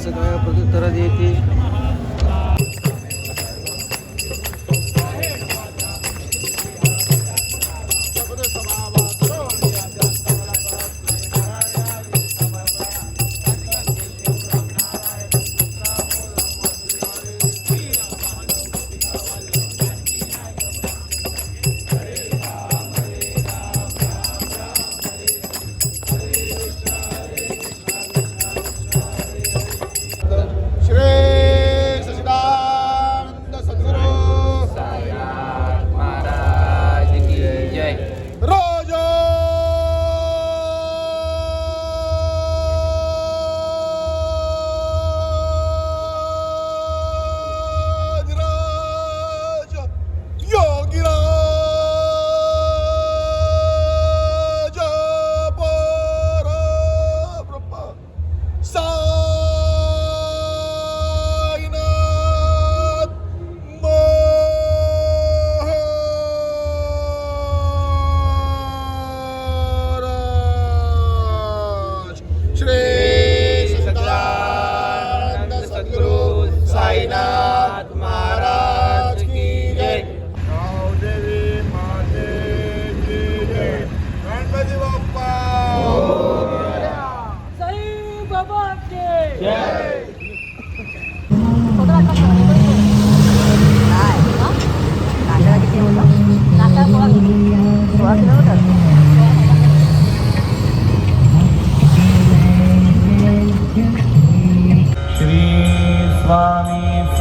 सगळ्या प्रत्युत्तरात येते.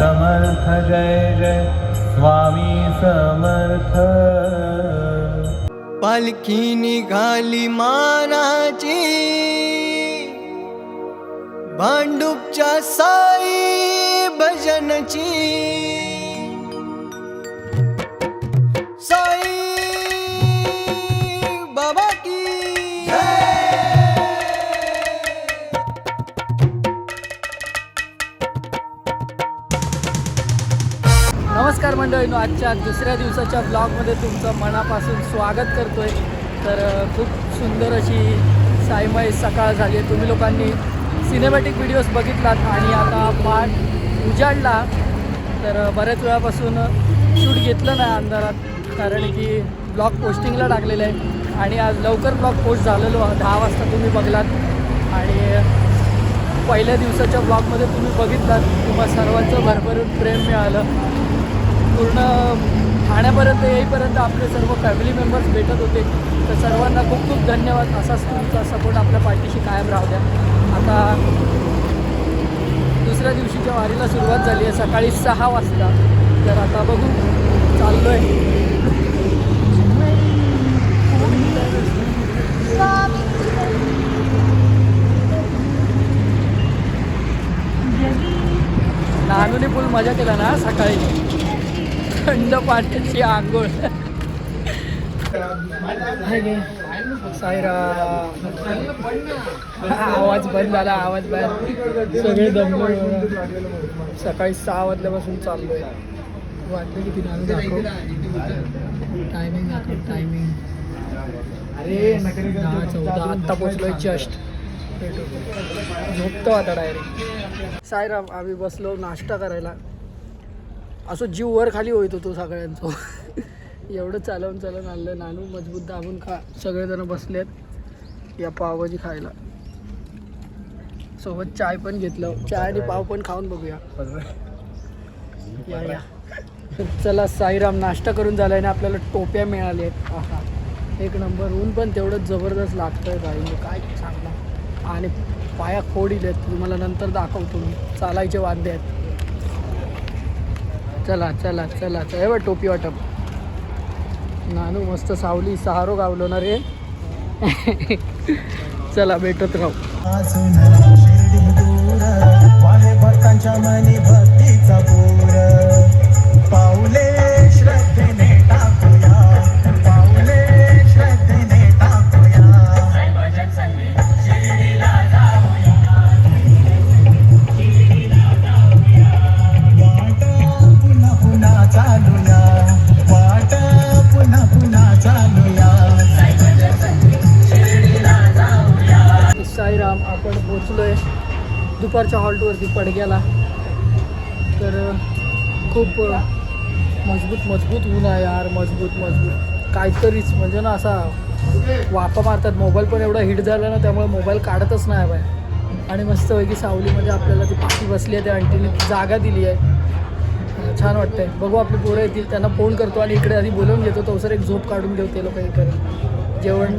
समर्थ जय जय स्वामी समर्थ. पालखी निघाली मानाची भांडूपच्या साई भजनची. साई बाबा की नमस्कार मंडळींनो, आजच्या दुसऱ्या दिवसाच्या ब्लॉगमध्ये तुमचं मनापासून स्वागत करतोय. तर खूप सुंदर अशी साईमय सकाळ झाली आहे. तुम्ही लोकांनी सिनेमॅटिक व्हिडिओज बघितलात आणि आता पाठ उजाडला. तर बऱ्याच वेळापासून शूट घेतलं नाही अंधारात, कारण की ब्लॉग पोस्टिंगला टाकलेलं आहे आणि आज लवकर ब्लॉग पोस्ट झालेलो 10 वाजता तुम्ही बघलात. आणि पहिल्या दिवसाच्या ब्लॉगमध्ये तुम्ही बघितलात, तुम्हाला सर्वांचं भरभरून प्रेम मिळालं. पूर्ण ठाण्यापर्यंत येईपर्यंत आपले सर्व फॅमिली मेंबर्स भेटत होते. तर सर्वांना खूप खूप धन्यवाद. असाच तुमचा सपोर्ट आपल्या पाठीशी कायम राहू द्या. आता दुसऱ्या दिवशीच्या वारीला सुरुवात झाली आहे सकाळी 6 वाजता. तर आता बघू, चाललो आहे. नानूने फुल मजा केला ना सकाळी, थंड पाण्याची आंघोळ. साईराम. आवाज बंद झाला, आवाज बंद. सगळे दमले. सकाळी 6 वाजल्यापासून चाललो आहे. वाटलं किती नानू दाखव, टायमिंग दाखव, टायमिंग. 10:14 आत्ता पोचलोय जस्ट. झोपतो आता डायरेक्ट. साईराम. आम्ही बसलो नाश्ता करायला. असं जीव वर खाली होत होतो सगळ्यांचं. एवढं चालवून आणलं. नानू मजबूत दाबून खा. सगळेजण बसलेत या पावभाजी खायला. सोबत चाय पण घेतलं. चाय आणि पाव पण खाऊन बघूया. या. चला साईराम. नाश्ता करून झाला आहे ना, आपल्याला टोप्या मिळाल्या आहेत. आहा, एक नंबर. ऊन पण तेवढंच जबरदस्त लागतंय बाईने, काय सांगणार. आणि पाया खोडील आहेत, तुम्हाला नंतर दाखवतो मी. चालायचे वाद्य आहेत. चला चला चला चला. एवढं टोपी वाटप. नानू मस्त सावली सहारो गावलो ना रे. चला भेटत राहू. भक्तांच्या मनी भक्तीचा पूर. पाऊले श्रद्धेने टाकूया, पाऊले श्रद्धेने टाकूया. चालूया वाट, पुन्हा पुन्हा चालूया. साईराम. आपण पोचलोय दुपारच्या हॉल्टवरती पडग्याला. तर खूप मजबूत ऊन आहे यार, मजबूत काहीतरीच म्हणजे ना असा वापा मारतात. मोबाईल पण एवढा हिट झाला ना, त्यामुळे मोबाईल काढतच नाही बाय. आणि मस्तपैकी सावलीमध्ये आपल्याला ती पाठी बसली आहे, त्या आंटीने जागा दिली आहे, छान वाटतंय. बघू आपली पोरं येतील, त्यांना फोन करतो आणि इकडे आधी बोलवून घेतो. तो सर एक झोप काढून देऊ ते लोक इकडे. जेवण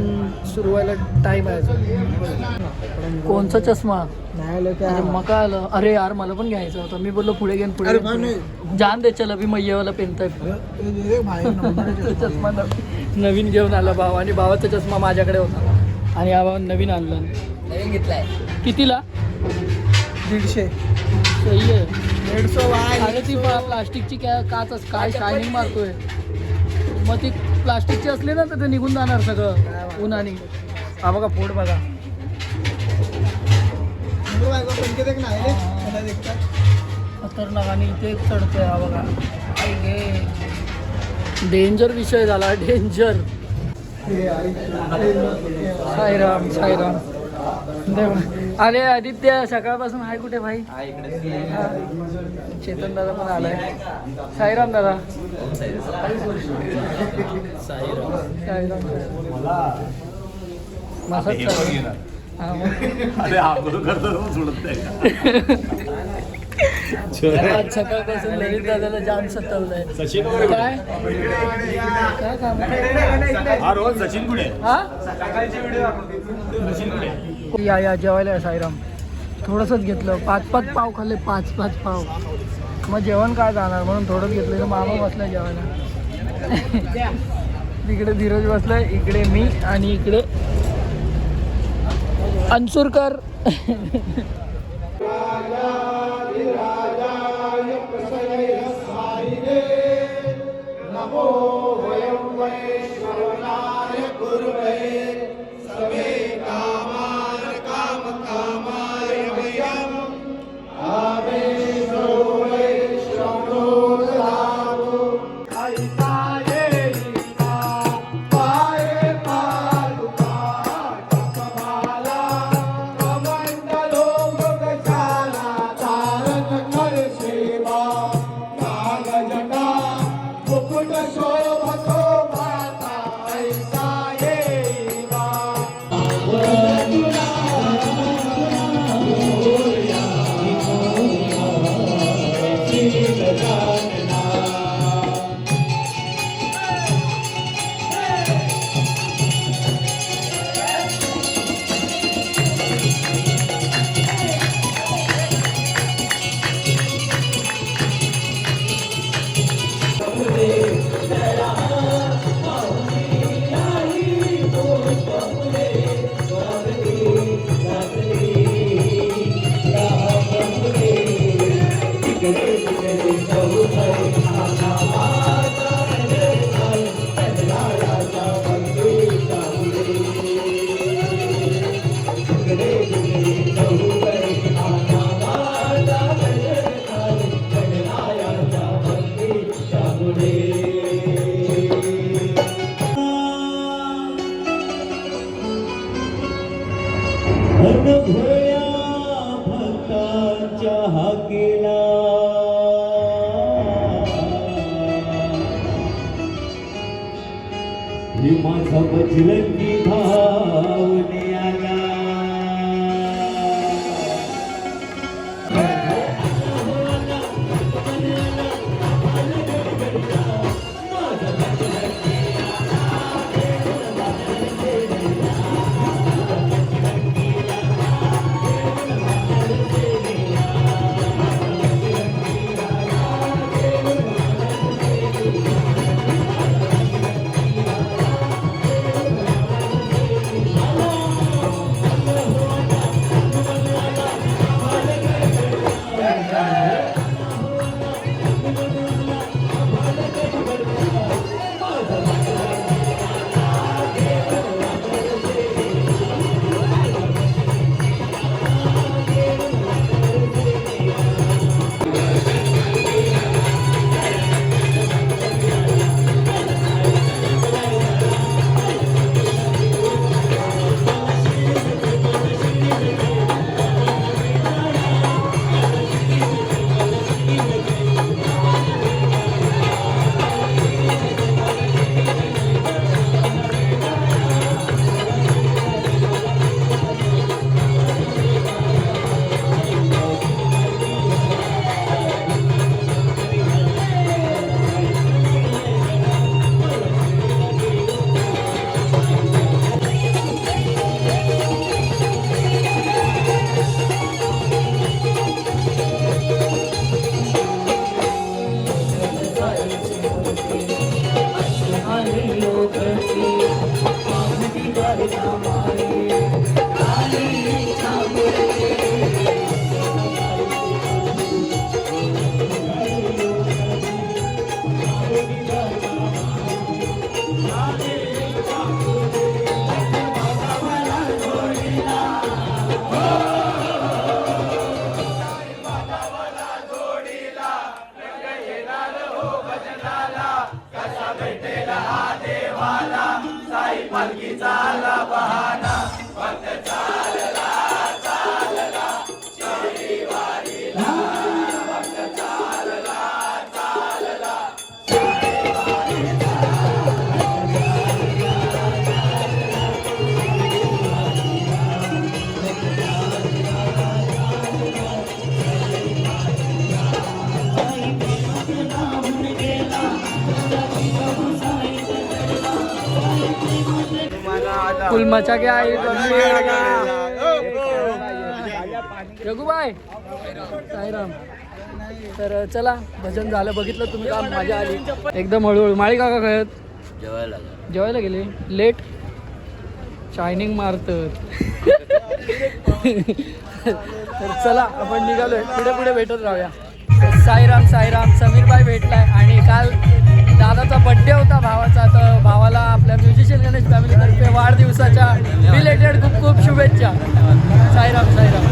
सुरू व्हायला टाईम आहे अजून. कोणचा चष्मा नाही आलं अरे मका आलं. अरे यार मला पण घ्यायचं होतं. मी बोललो पुढे घेऊन पुढे जान दे चल अभि मैयावाला पेनताय. चष्मा नवीन घेऊन आला भाव आणि भावाचा चष्मा माझ्याकडे होता आणि हा भाव नवीन आणला. नवीन घेतलाय कितीला? 150. सही आहे. 150 अरे ती प्लास्टिकची काच काय शायनिंग मारतोय. मग ती प्लास्टिकची असली ना तर ते निघून जाणार सगळं उन्हाने. हा बघा पोट बघा. खतरनाक. आणि इथे चढतोय हा बघा. डेंजर विषय झाला, डेंजर. साईराम साईराम. अरे आदित्य सकाळपासून आहे कुठे भाई? चेतन दादा पण आलाय. साईराम दादा. साईराम आज सकाळपासून ललित दादाला जाम सतावलंय. काय काय काम या जेवायला साईराम. थोडंसंच घेतलं, 5 पाव खाल्ले, 5 पाव. मग जेवण काय जाणार म्हणून थोडंच घेतलं. मामा बसलाय जेवायला. तिकडे धीरज बसलाय, इकडे मी आणि इकडे अनसुरकर. माझा बजरंगी धावने आला. फुल मचा के आई रघुबाई साईराम. तर चला भजन झालं, बघितलं तुम्ही काम, मजा आली एकदम हळूहळू. माळी काका खेळत जेवायला गेले लेट, शायनिंग मारत. तर चला आपण निघालोय, पुढे पुढे भेटत राहूया. साईराम साईराम. समीरबाई भेटलाय आणि काल दादाचा बड्डे होता भावाचा, तर भावाला आपल्या म्युझिशियन गणेश फॅमिलीतर्फे वाढदिवसाच्या रिलेटेड खूप खूप शुभेच्छा. साईराम साईराम.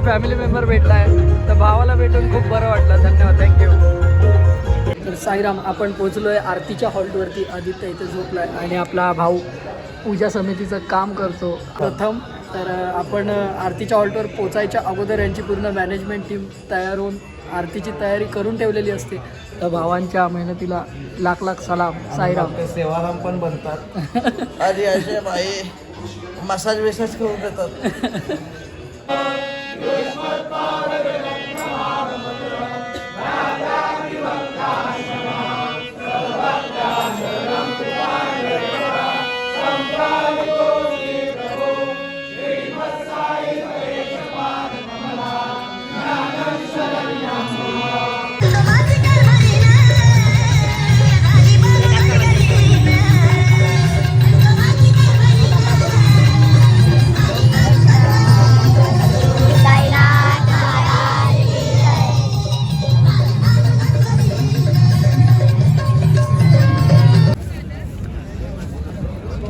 फॅमिली मेंबर भेटला आहे, तर भावाला भेटून खूप बरं वाटलं. धन्यवाद, थँक्यू. तर साईराम, आपण पोचलो आहे आरतीच्या हॉल्टवरती. आदित्य इथे झोपला आहे आणि आपला भाऊ पूजा समितीचं काम करतो प्रथम. तर आपण आरतीच्या हॉल्टवर पोचायच्या अगोदर यांची पूर्ण मॅनेजमेंट टीम तयार होऊन आरतीची तयारी करून ठेवलेली असते. तर भावांच्या मेहनतीला लाख लाख सलाम. साईराम. सेवाराम पण बनतात आधी असे भाई मसाज वेसाज करून देतात.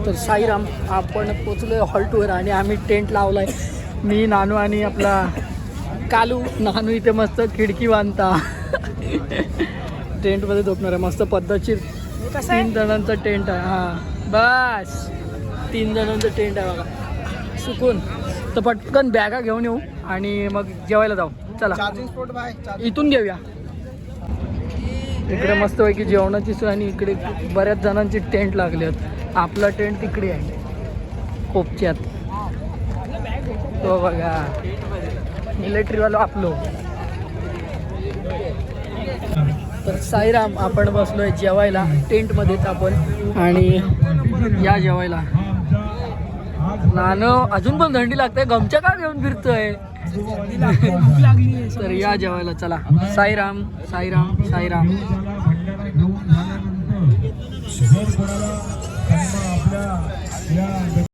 तर साईराम, आपण पोचलो आहे हॉल्टवर आणि आम्ही टेंट लावला आहे. मी, नानू आणि आपला कालू. नानू इथे मस्त खिडकी बांधता टेंटमध्ये झोपणार आहे. मस्त पद्धतशीर 3 जणांचा टेंट आहे. हां बस 3 जणांचं टेंट आहे बघा, सुकून. तर पटकन बॅगा घेऊन येऊ आणि मग जेवायला जाऊ. चला चार्जिंग स्पॉट बाय इथून घेऊया. इकडे मस्तपैकी जेवणाची सोय आणि इकडे बऱ्याच जणांची टेंट लागले आहेत. आपला टेंट तिकडे आहे कोपच्यात, तो बघा मिलिटरीवाला आपलो. तर साईराम, आपण बसलोय जेवायला टेंटमध्येच आपण आणि या जेवायला. नानो अजून पण थंडी लागते, गमच्या का घेऊन फिरतोय? तर या जेवायला चला. साईराम साईराम साईराम. जर कोणाला आपल्या